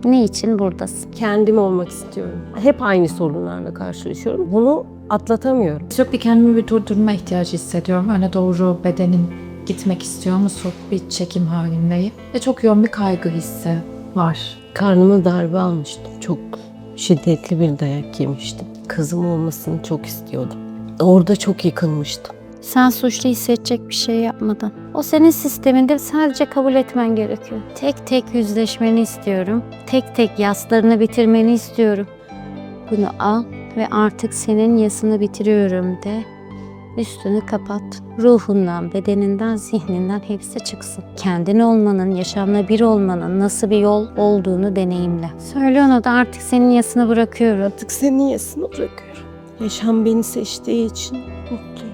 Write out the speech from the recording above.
Ne için buradasın? Kendim olmak istiyorum. Hep aynı sorunlarla karşılaşıyorum. Bunu atlatamıyorum. Sürekli kendimi bir durdurma ihtiyacı hissediyorum. Öne doğru bedenin gitmek istiyor musun? Bir çekim halindeyim. Ve çok yoğun bir kaygı hissi var. Karnıma darbe almıştım. Çok şiddetli bir dayak yemiştim. Kızım olmasını çok istiyordum. Orada çok yıkılmıştım. Sen suçlu hissedecek bir şey yapmadın. O senin sisteminde, sadece kabul etmen gerekiyor. Tek tek yüzleşmeni istiyorum. Tek tek yaslarını bitirmeni istiyorum. Bunu al ve artık senin yasını bitiriyorum de. Üstünü kapat. Ruhundan, bedeninden, zihninden hepsi çıksın. Kendin olmanın, yaşamla bir olmanın nasıl bir yol olduğunu deneyimle. Söyle ona da artık senin yasını bırakıyorum. Artık senin yasını bırakıyorum. Yaşam beni seçtiği için mutluyum.